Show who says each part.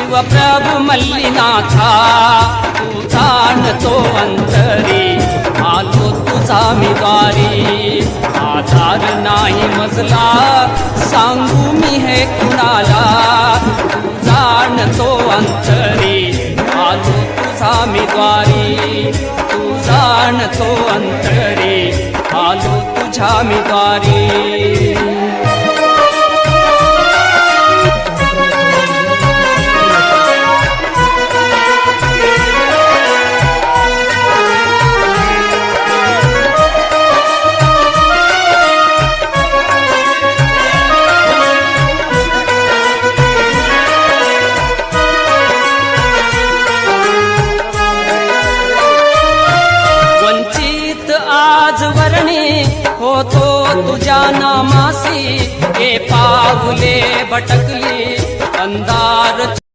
Speaker 1: शिवप्रभु मल्लीनाथा तू जाणतो अंतरी आलो तुझा मी द्वारी आधार नाही मजला सांगू मी हे कुणाला तू जाणतो अंतरी आलो तुझा मी द्वारी तू जाणतो अंतरी आलो तुझा मी द्वारी आज वर्णी होतो तुझ्या नामासी हे पाऊले भटकली अंधार